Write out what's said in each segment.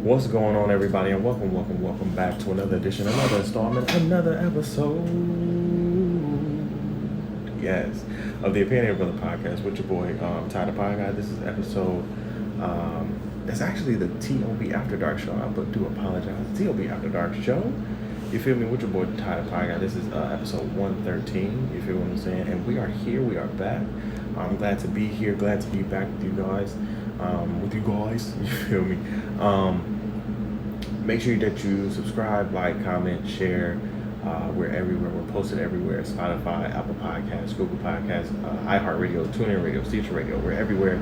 What's going on, everybody, and welcome back to another edition, another installment, another episode, yes, of the Opinion Brother Podcast with your boy, Tyler Pie Guy. This is episode, that's actually the TOB After Dark show. I do apologize. TOB After Dark show, you feel me, with your boy, Tyler Pie Guy. This is episode 113, you feel what I'm saying? And we are here, we are back. I'm glad to be here, glad to be back with you guys. You feel me? Make sure that you subscribe, like, comment, share. We're everywhere. We're posted everywhere. Spotify, Apple Podcasts, Google Podcasts, iHeartRadio, TuneIn Radio, Stitcher Radio. We're everywhere.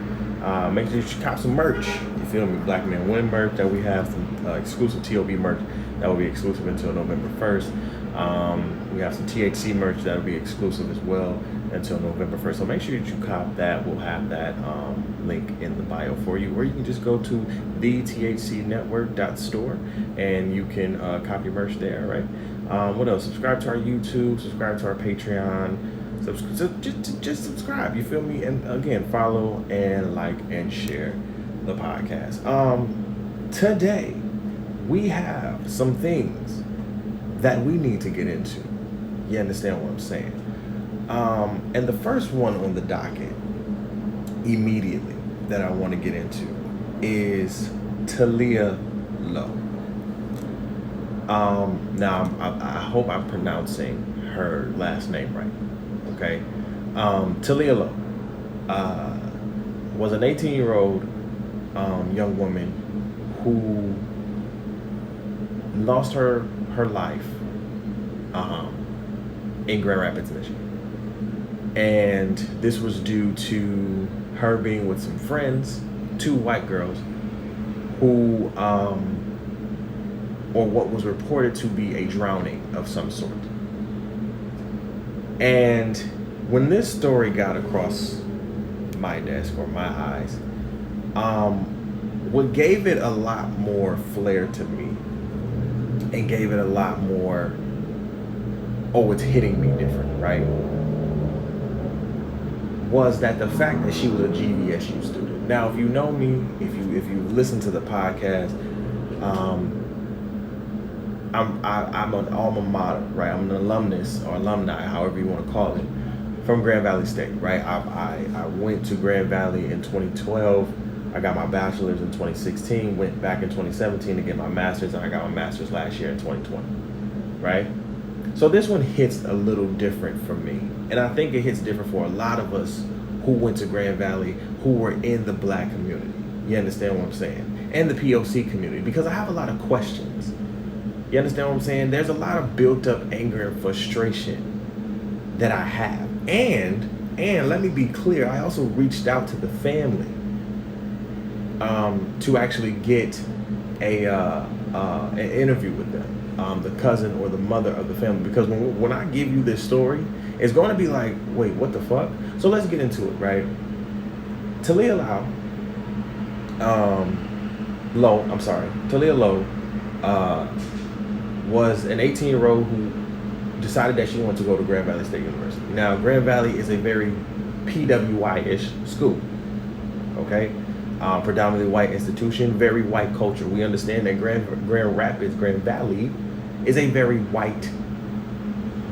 Make sure you cop some merch. You feel me? Black Men Win merch that we have, some exclusive TOB merch that will be exclusive until November 1st. We have some THC merch that will be exclusive as well until November 1st. So make sure that you cop that. We'll have that link in the bio for you. Or you can just go to thethcnetwork.store and you can copy merch there, right? What else? Subscribe to our YouTube, subscribe to our Patreon. Just subscribe, you feel me? And again, follow and like and share the podcast. Today, we have some things that we need to get into. You understand what I'm saying? And the first one on the docket immediately that I want to get into is Taleah Lowe. Now, I hope I'm pronouncing her last name right, okay? Taleah Lowe was an 18-year-old young woman who lost her life in Grand Rapids, Michigan. And this was due to her being with some friends, two white girls, who, or what was reported to be a drowning of some sort. And when this story got across my desk or my eyes, what gave it a lot more flair to me and gave it a lot more, oh, it's hitting me different, right? Was that the fact that she was a GVSU student. Now, if you know me, if you listen to the podcast, I'm an alma mater, right? I'm an alumnus or alumni, however you want to call it, from Grand Valley State, right? I went to Grand Valley in 2012. I got my bachelor's in 2016, went back in 2017 to get my master's, and I got my master's last year in 2020, right? So this one hits a little different for me. And I think it hits different for a lot of us who went to Grand Valley, who were in the black community. You understand what I'm saying? And the POC community, because I have a lot of questions. You understand what I'm saying? There's a lot of built up anger and frustration that I have. And let me be clear, I also reached out to the family to actually get an interview with them. The cousin or the mother of the family, because when I give you this story, it's going to be like, wait, what the fuck? So let's get into it, right? Taleah Lowe was an 18-year-old who decided that she wanted to go to Grand Valley State University. Now, Grand Valley is a very PWI-ish school, okay? Predominantly white institution, very white culture. We understand that Grand Valley is a very white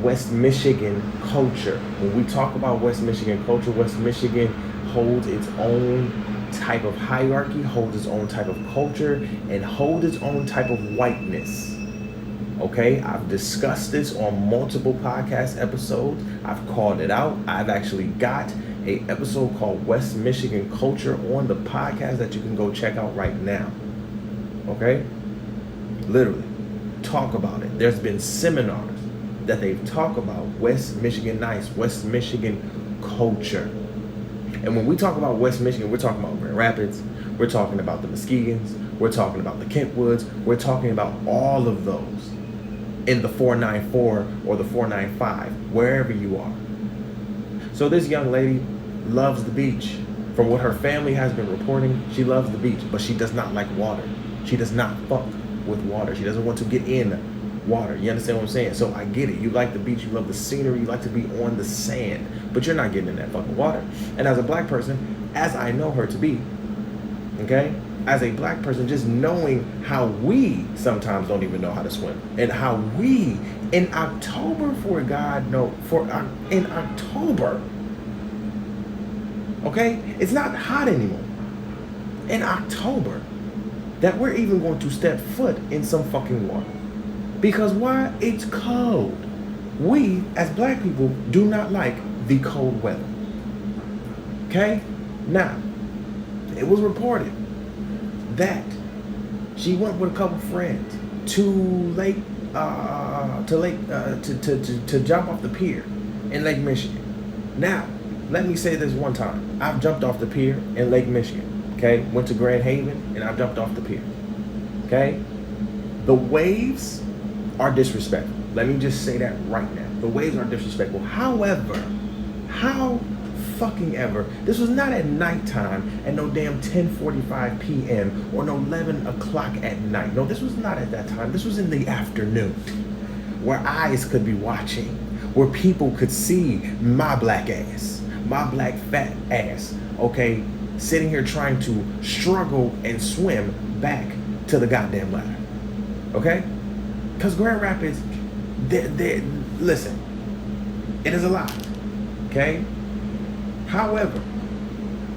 West Michigan culture. When we talk about West Michigan culture, West Michigan holds its own type of hierarchy, holds its own type of culture, and holds its own type of whiteness. Okay, I've discussed this on multiple podcast episodes. I've called it out. I've actually got an episode called West Michigan Culture on the podcast that you can go check out right now. Okay? Literally, talk about it. There's been seminars that they've talked about West Michigan nice, West Michigan culture. And when we talk about West Michigan, we're talking about Grand Rapids, we're talking about the Muskegans, we're talking about the Kentwoods, we're talking about all of those in the 494 or the 495, wherever you are. So this young lady loves the beach. From what her family has been reporting, she loves the beach, but she does not like water. She does not fuck with water. She doesn't want to get in water. You understand what I'm saying? So I get it. You like the beach, you love the scenery, you like to be on the sand, but you're not getting in that fucking water. And as a black person, as I know her to be, okay, as a black person, just knowing how we sometimes don't even know how to swim, and how we in October, for God no, in October, okay, it's not hot anymore. In October, that we're even going to step foot in some fucking water. Because why? It's cold. We, as black people, do not like the cold weather. Okay? Now, it was reported that she went with a couple friends to jump off the pier in Lake Michigan. Now, let me say this one time. I've jumped off the pier in Lake Michigan. Okay, went to Grand Haven and I jumped off the pier. Okay, the waves are disrespectful. Let me just say that right now. The waves are disrespectful. However, how fucking ever, this was not at nighttime at no damn 10:45 p.m. or no 11 o'clock at night. No, this was not at that time. This was in the afternoon, where eyes could be watching, where people could see my black ass, my black fat ass, okay, sitting here trying to struggle and swim back to the goddamn ladder. Okay? Because Grand Rapids, listen, it is a lot. Okay? However,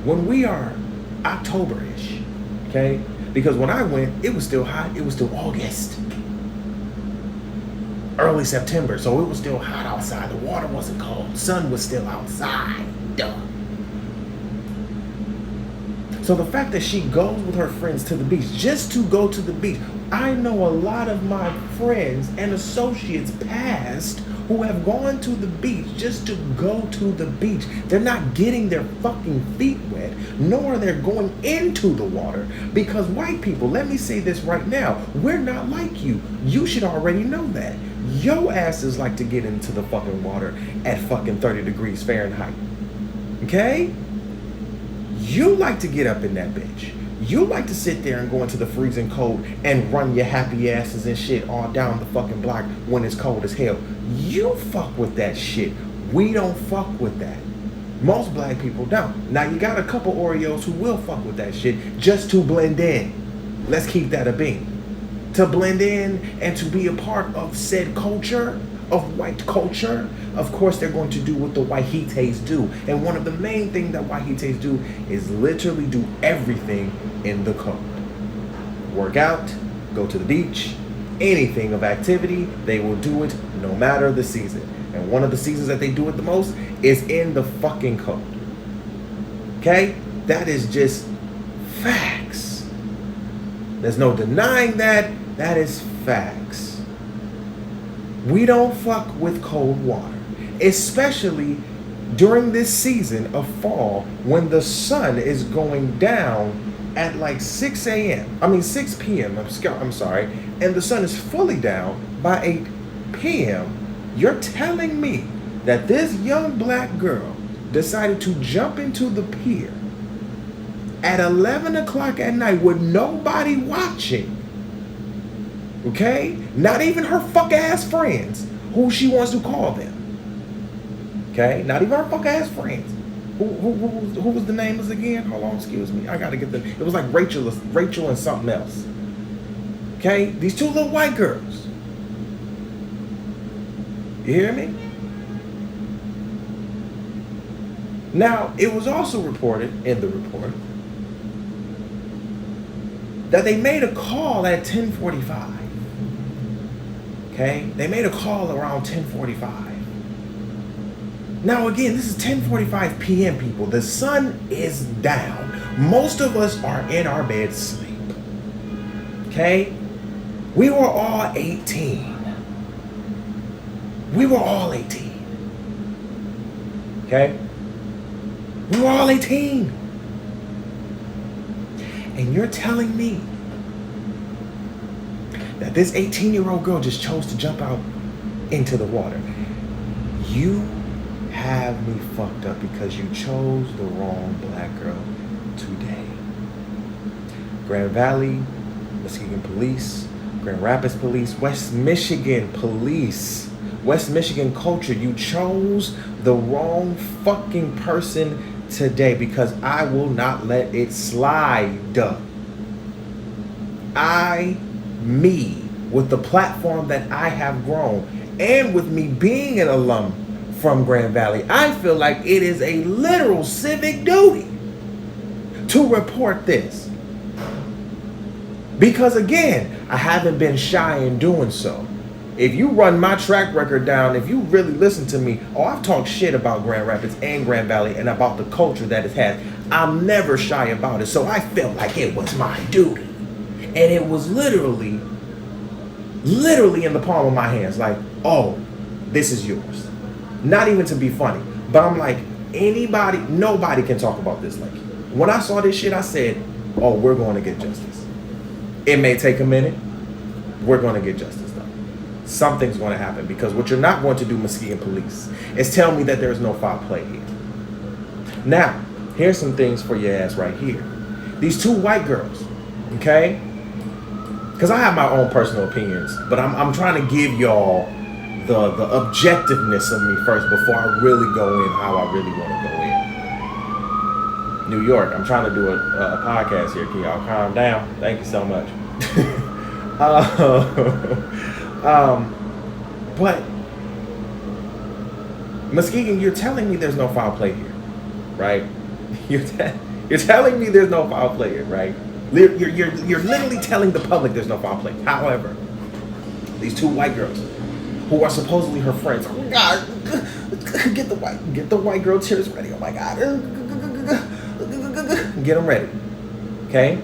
when we are October-ish, okay? Because when I went, it was still hot. It was still August. Early September, so it was still hot outside. The water wasn't cold. Sun was still outside. Duh. So the fact that she goes with her friends to the beach, just to go to the beach. I know a lot of my friends and associates past who have gone to the beach just to go to the beach. They're not getting their fucking feet wet, nor are they going into the water. Because white people, let me say this right now, we're not like you. You should already know that. Your asses like to get into the fucking water at fucking 30 degrees Fahrenheit. Okay? You like to get up in that bitch. You like to sit there and go into the freezing cold and run your happy asses and shit all down the fucking block when it's cold as hell. You fuck with that shit. We don't fuck with that. Most black people don't. Now you got a couple Oreos who will fuck with that shit just to blend in. Let's keep that a bean. To blend in and to be a part of said culture, of white culture. Of course they're going to do what the Wahites do. And one of the main things that Wahites do is literally do everything in the cold. Work out, go to the beach, anything of activity, they will do it no matter the season. And one of the seasons that they do it the most is in the fucking cold. Okay? That is just facts. There's no denying that. That is facts. We don't fuck with cold water, especially during this season of fall when the sun is going down at like 6 p.m. I'm sorry, and the sun is fully down by 8 p.m. You're telling me that this young black girl decided to jump into the pier at 11 o'clock at night with nobody watching? Okay? Not even her fuck ass friends, who she wants to call them. Okay? Not even her fuck ass friends. Who was the names again? Hold on, excuse me. I gotta get them. It was like Rachel and something else. Okay? These two little white girls. You hear me? Now, it was also reported in the report that they made a call at 10:45. Okay? They made a call around 10:45. Now again, this is 10:45 p.m. people. The sun is down. Most of us are in our bed asleep. Okay? We were all 18. We were all 18. Okay? We were all 18. And you're telling me that this 18-year-old girl just chose to jump out into the water. You have me fucked up because you chose the wrong black girl today. Grand Valley, Muskegon Police, Grand Rapids Police, West Michigan Police, West Michigan culture, you chose the wrong fucking person today because I will not let it slide. me, with the platform that I have grown, and with me being an alum from Grand Valley, I feel like it is a literal civic duty to report this. Because again, I haven't been shy in doing so. If you run my track record down, if you really listen to me, I've talked shit about Grand Rapids and Grand Valley and about the culture that it has. I'm never shy about it. So I felt like it was my duty. And it was literally in the palm of my hands. Like, oh, this is yours. Not even to be funny. But I'm like, nobody can talk about this like you. When I saw this shit, I said, oh, we're going to get justice. It may take a minute. We're going to get justice, though. Something's going to happen, because what you're not going to do, Muskegon police, is tell me that there is no foul play here. Now, here's some things for your ass right here. These two white girls, okay? Because I have my own personal opinions, but I'm trying to give y'all the objectiveness of me first before I really go in how I really want to go in. New York, I'm trying to do a podcast here. Can y'all calm down? Thank you so much. But Muskegon, you're telling me there's no foul play here, right? You're telling me there's no foul play here, right? You're literally telling the public there's no foul play. However, these two white girls, who are supposedly her friends, oh my God, get the white girl tears ready. Oh my God, get them ready, okay?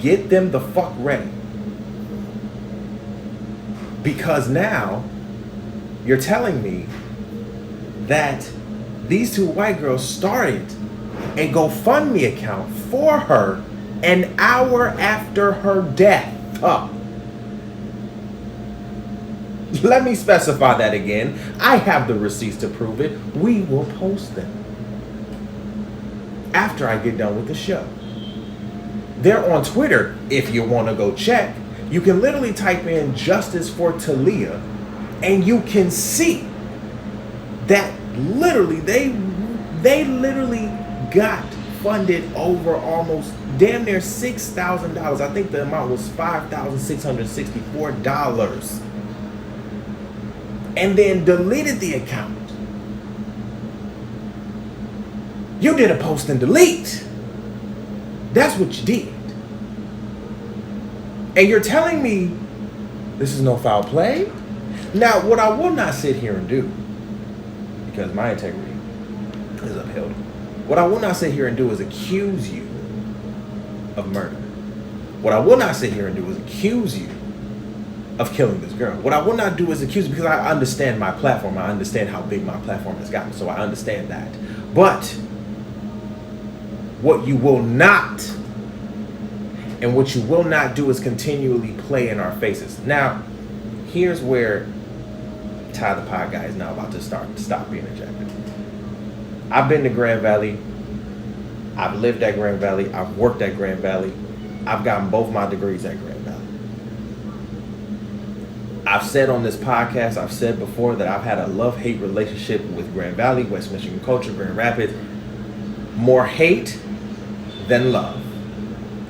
Get them the fuck ready. Because now you're telling me that these two white girls started a GoFundMe account for her an hour after her death. Let me specify that again. I have the receipts to prove it. We will post them after I get done with the show. They're on Twitter if you want to go check. You can literally type in Justice for Taleah, and you can see that literally they literally got funded over almost damn near $6,000. I think the amount was $5,664, and then deleted the account. You did a post and delete. That's what you did. And you're telling me this is no foul play? Now, what I will not sit here and do, because my integrity is upheld, what I will not sit here and do is accuse you of murder. What I will not sit here and do is accuse you of killing this girl. What I will not do is accuse, because I understand my platform. I understand how big my platform has gotten, so I understand that. But what you will not, and what you will not do, is continually play in our faces. Now, here's where Ty the Pod Guy is now about to stop being ejected. I've been to Grand Valley. I've lived at Grand Valley. I've worked at Grand Valley. I've gotten both my degrees at Grand Valley. I've said on this podcast, I've said before, that I've had a love-hate relationship with Grand Valley, West Michigan culture, Grand Rapids. More hate than love.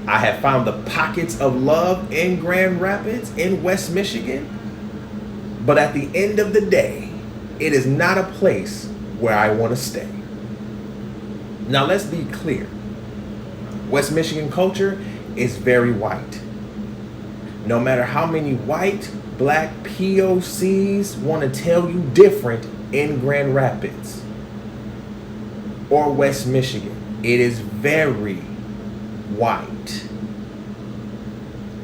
I have found the pockets of love in Grand Rapids, in West Michigan, but at the end of the day, it is not a place where I want to stay. Now, let's be clear. West Michigan culture is very white. No matter how many white, black POCs want to tell you different in Grand Rapids or West Michigan, it is very white.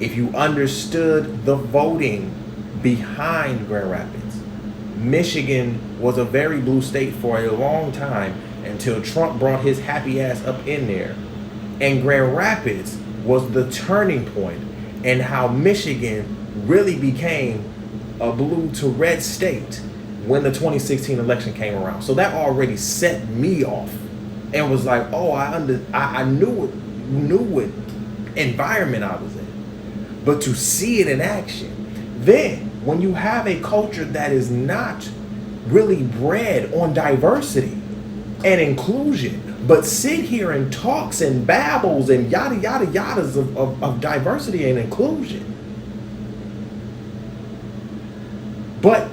If you understood the voting behind Grand Rapids, Michigan was a very blue state for a long time until Trump brought his happy ass up in there. And Grand Rapids was the turning point in how Michigan really became a blue to red state when the 2016 election came around. So that already set me off and was like, oh, I knew what environment I was in. But to see it in action, then when you have a culture that is not really bred on diversity and inclusion, but sit here and talks and babbles and yada yada yadas of diversity and inclusion. But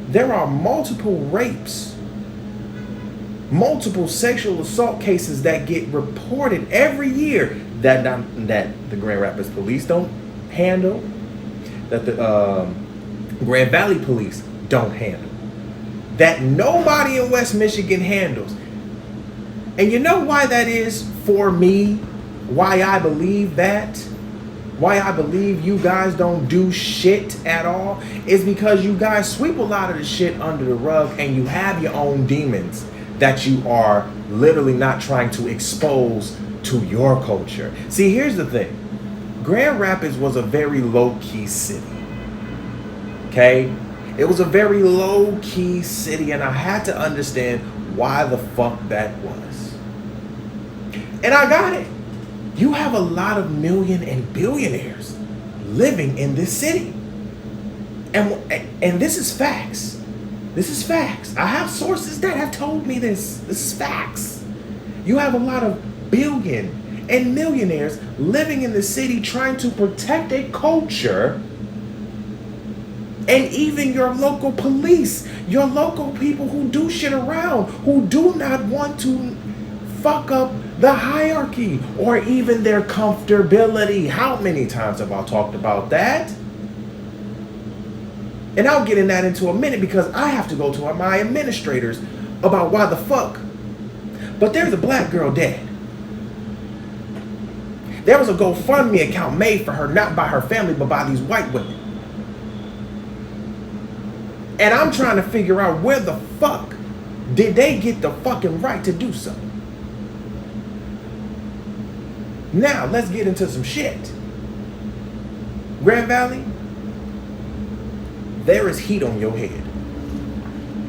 there are multiple rapes, multiple sexual assault cases that get reported every year that the Grand Rapids police don't handle, that the Grand Valley police don't handle, that nobody in West Michigan handles. And you know why that is for me? Why I believe that? Why I believe you guys don't do shit at all? Is because you guys sweep a lot of the shit under the rug and you have your own demons that you are literally not trying to expose to your culture. See, here's the thing. Grand Rapids was a very low-key city. Okay? It was a very low-key city, and I had to understand why the fuck that was. And I got it. You have a lot of million and billionaires living in this city. And this is facts. This is facts. I have sources that have told me this. This is facts. You have a lot of billion and millionaires living in the city trying to protect a culture. And even your local police, your local people who do shit around, who do not want to fuck up the hierarchy or even their comfortability. How many times have I talked about that? And I'll get in that into a minute because I have to go to my administrators about why the fuck. But there's a black girl dead. There was a GoFundMe account made for her, not by her family, but by these white women. And I'm trying to figure out where the fuck did they get the fucking right to do so? Now, let's get into some shit. Grand Valley, there is heat on your head.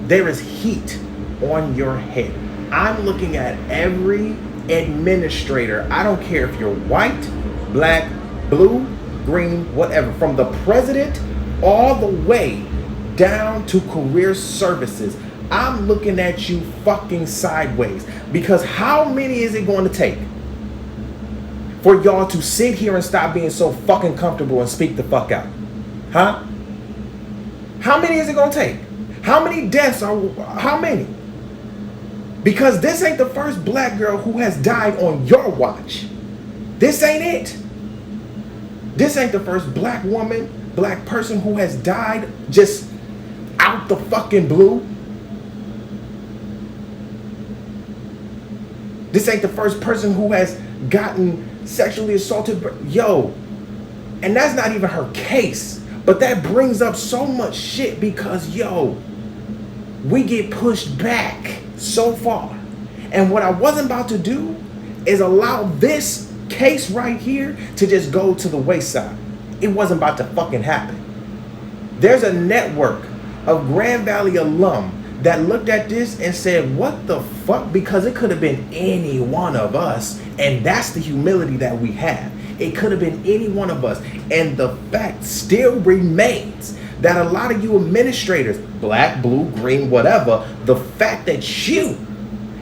There is heat on your head. I'm looking at every administrator. I don't care if you're white, black, blue, green, whatever. From the president all the way down to career services. I'm looking at you fucking sideways. Because how many is it going to take for y'all to sit here and stop being so fucking comfortable and speak the fuck out? Huh? How many is it going to take? How many deaths are, how many? Because this ain't the first black girl who has died on your watch. This ain't it. This ain't the first black woman, black person who has died just out the fucking blue. This ain't the first person who has gotten sexually assaulted. Yo, and that's not even her case. But that brings up so much shit because, yo, we get pushed back so far. And what I wasn't about to do is allow this case right here to just go to the wayside. It wasn't about to fucking happen. There's a network of Grand Valley alum that looked at this and said, what the fuck? Because it could have been any one of us. And that's the humility that we have. It could have been any one of us. And the fact still remains that a lot of you administrators, black, blue, green, whatever, the fact that you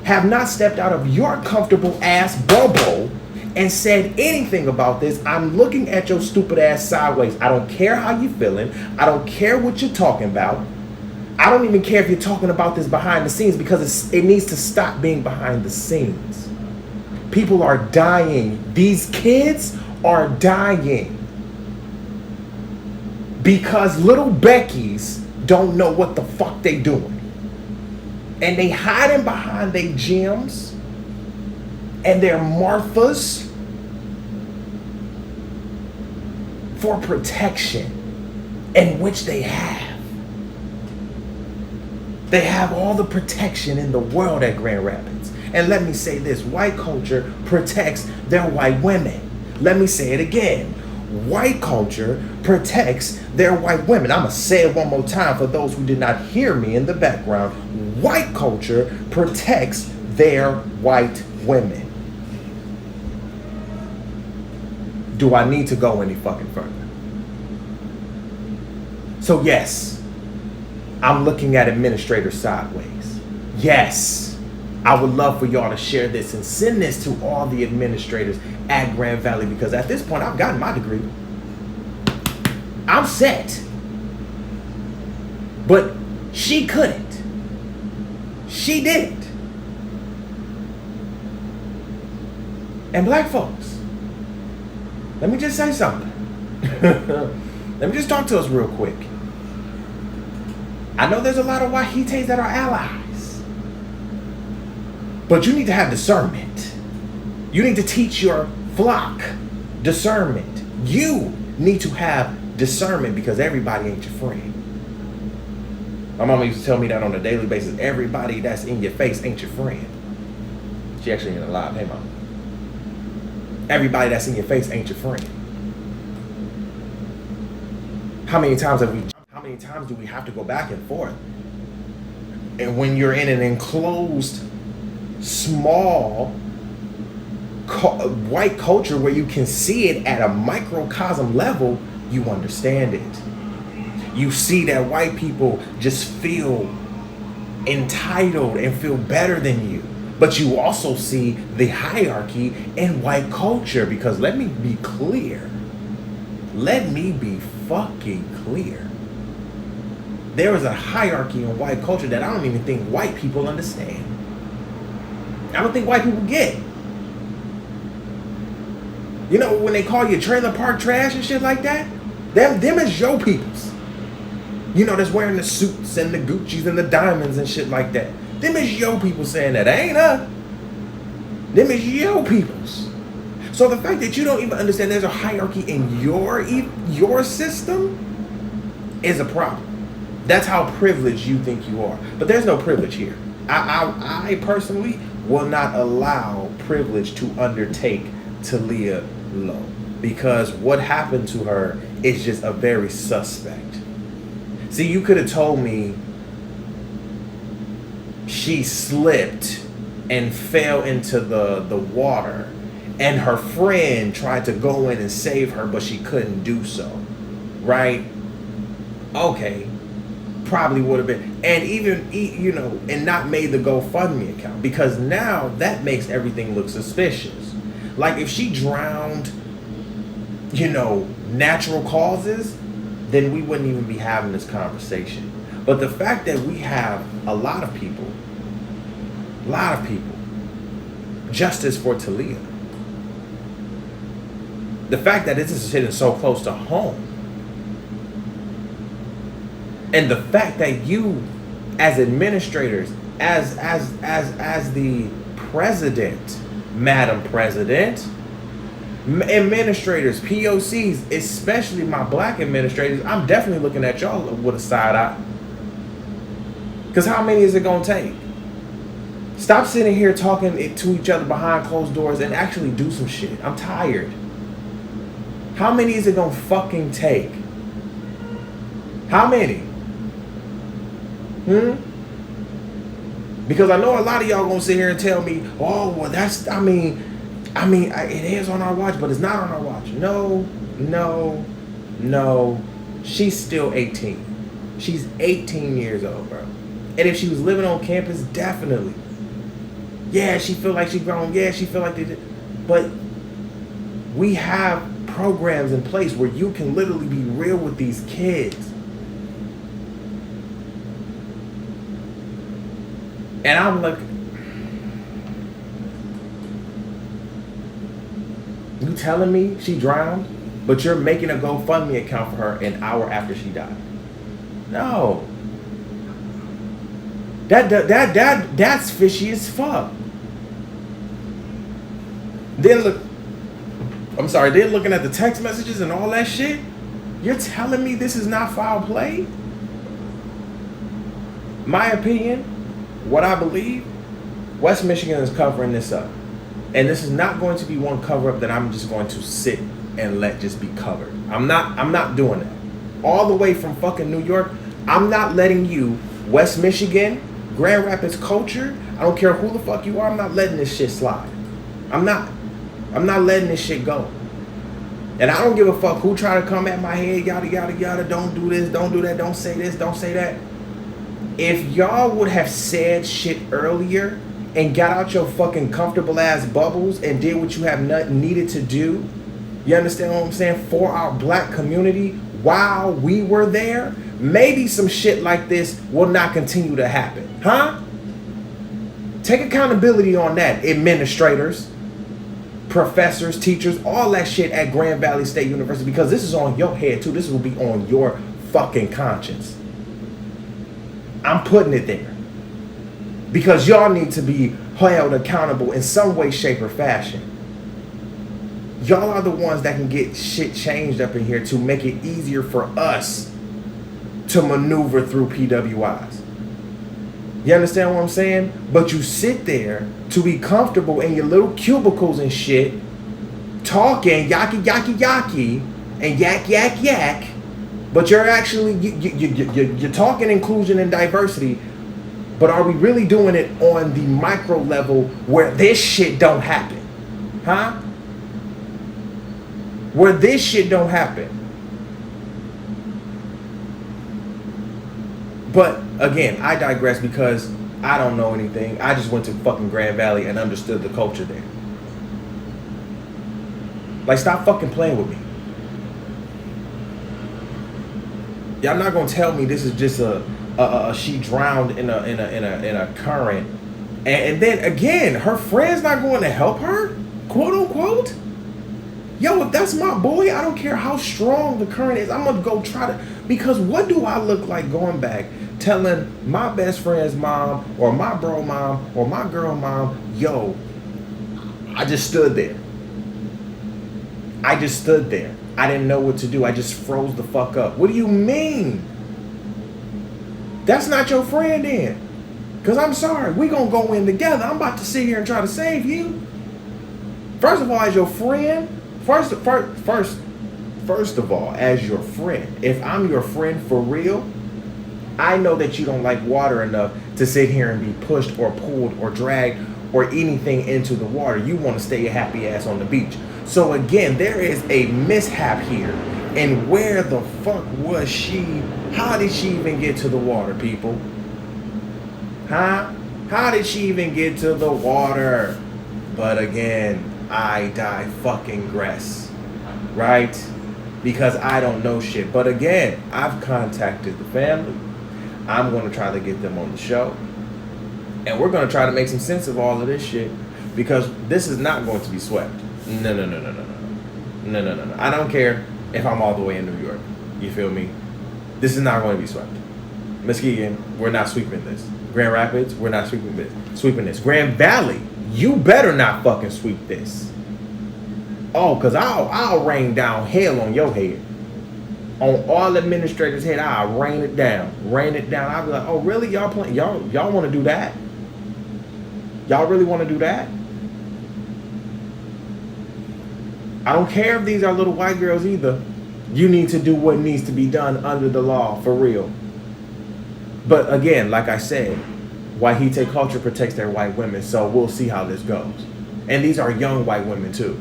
have not stepped out of your comfortable ass bubble and said anything about this, I'm looking at your stupid ass sideways. I don't care how you feeling. I don't care what you're talking about. I don't even care if you're talking about this behind the scenes because it needs to stop being behind the scenes. People are dying. These kids are dying because little Becky's don't know what the fuck they doing. And they hiding behind their gyms and their Marthas for protection, in which they have. They have all the protection in the world at Grand Rapids. And let me say this, white culture protects their white women. Let me say it again. White culture protects their white women. I'm going to say it one more time for those who did not hear me in the background. White culture protects their white women. Do I need to go any fucking further? So yes, I'm looking at administrators sideways. Yes, I would love for y'all to share this and send this to all the administrators at Grand Valley, because at this point I've gotten my degree. I'm set. But she couldn't. She didn't. And black folks, let me just say something. Let me just talk to us real quick. I know there's a lot of Wahites that are allies, but you need to have discernment. You need to teach your flock discernment. You need to have discernment, because everybody ain't your friend. My mama used to tell me that on a daily basis. Everybody that's in your face ain't your friend. She actually ain't alive. Hey, mama. Everybody that's in your face ain't your friend. How many times do we have to go back and forth? And when you're in an enclosed, small, white culture where you can see it at a microcosm level, you understand it. You see that white people just feel entitled and feel better than you. But you also see the hierarchy in white culture, because let me be clear. Let me be fucking clear. There is a hierarchy in white culture that I don't even think white people understand. I don't think white people get. You know, when they call you trailer park trash and shit like that, them is your peoples. You know, that's wearing the suits and the Gucci's and the diamonds and shit like that. Them is your people saying that. Ain't us. Them is your peoples. So the fact that you don't even understand there's a hierarchy in your system is a problem. That's how privileged you think you are. But there's no privilege here. I personally will not allow privilege to undertake Taleah Lowe, because what happened to her is just a very suspect. See, you could have told me she slipped and fell into the water, and her friend tried to go in and save her, but she couldn't do so. Right? Okay. Probably would have been. And even, you know, and not made the GoFundMe account, because now that makes everything look suspicious. Like if she drowned, you know, natural causes, then we wouldn't even be having this conversation. But the fact that we have a lot of people, justice for Taleah. The fact that this is hitting so close to home. And the fact that you, as administrators, as the president, Madam President, administrators, POCs, especially my black administrators, I'm definitely looking at y'all with a side eye. Because how many is it going to take? Stop sitting here talking to each other behind closed doors and actually do some shit. I'm tired. How many is it going to fucking take? How many? Because I know a lot of y'all going to sit here and tell me, oh, well, that's, I mean, it is on our watch, but it's not on our watch. No. She's still 18. She's 18 years old, bro. And if she was living on campus, definitely. Yeah, she feel like she grown. Yeah, she feel like they did. But we have programs in place where you can literally be real with these kids. And I'm like, you telling me she drowned, but you're making a GoFundMe account for her an hour after she died? No. That's fishy as fuck. Then looking at the text messages and all that shit, you're telling me this is not foul play? My opinion, what I believe, West Michigan is covering this up. And this is not going to be one cover up that I'm just going to sit and let just be covered. I'm not doing that. All the way from fucking New York, I'm not letting you, West Michigan, Grand Rapids culture, I don't care who the fuck you are, I'm not letting this shit slide. I'm not letting this shit go. And I don't give a fuck who try to come at my head, yada, yada, yada, don't do this, don't do that, don't say this, don't say that. If y'all would have said shit earlier and got out your fucking comfortable ass bubbles and did what you have needed to do, you understand what I'm saying, for our black community while we were there, maybe some shit like this will not continue to happen. Huh? Take accountability on that, administrators, professors, teachers, all that shit at Grand Valley State University, because this is on your head too. This will be on your fucking conscience. I'm putting it there because y'all need to be held accountable in some way, shape, or fashion. Y'all are the ones that can get shit changed up in here to make it easier for us to maneuver through PWIs. You understand what I'm saying? But you sit there to be comfortable in your little cubicles and shit, talking yaki yaki yaki and yak yak yak, but you're actually you're talking inclusion and diversity, but are we really doing it on the micro level where this shit don't happen? Huh? Where this shit don't happen. But again, I digress because I don't know anything. I just went to fucking Grand Valley and understood the culture there. Like, stop fucking playing with me. Y'all not gonna tell me this is just a she drowned in a current, and then again her friend's not going to help her, quote unquote. Yo, if that's my boy, I don't care how strong the current is. I'm gonna go try to, because what do I look like going back telling my best friend's mom or my bro mom or my girl mom, yo, I just stood there. I just stood there. I didn't know what to do. I just froze the fuck up. What do you mean? That's not your friend then. Because I'm sorry, we gonna go in together. I'm about to sit here and try to save you. First of all, as your friend, first of all, as your friend, if I'm your friend for real, I know that you don't like water enough to sit here and be pushed or pulled or dragged or anything into the water. You want to stay your happy ass on the beach. So again, there is a mishap here. And where the fuck was she? How did she even get to the water, people? Huh? How did she even get to the water? But again, I die fucking gress, right? Because I don't know shit. But again, I've contacted the family. I'm going to try to get them on the show. And we're going to try to make some sense of all of this shit. Because this is not going to be swept. No. I don't care if I'm all the way in New York. You feel me? This is not going to be swept. Muskegon, we're not sweeping this. Grand Rapids, we're not sweeping this. Grand Valley, you better not fucking sweep this. Oh, because I'll rain down hell on your head. On all administrators' head, I'll rain it down. I'll be like, oh, really? Y'all want to do that? Y'all really want to do that? I don't care if these are little white girls either. You need to do what needs to be done under the law, for real. But again, like I said, Wahite culture protects their white women, so we'll see how this goes. And these are young white women too.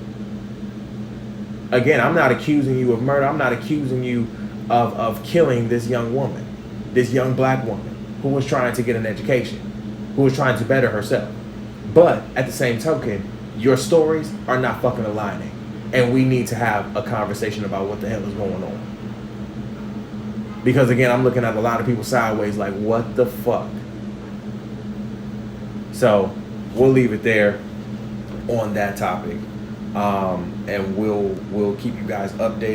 Again, I'm not accusing you of murder. I'm not accusing you of killing this young woman, this young black woman who was trying to get an education, who was trying to better herself. But at the same token, your stories are not fucking aligning. And we need to have a conversation about what the hell is going on. Because again, I'm looking at a lot of people sideways like, what the fuck? So we'll leave it there on that topic. And we'll keep you guys updated.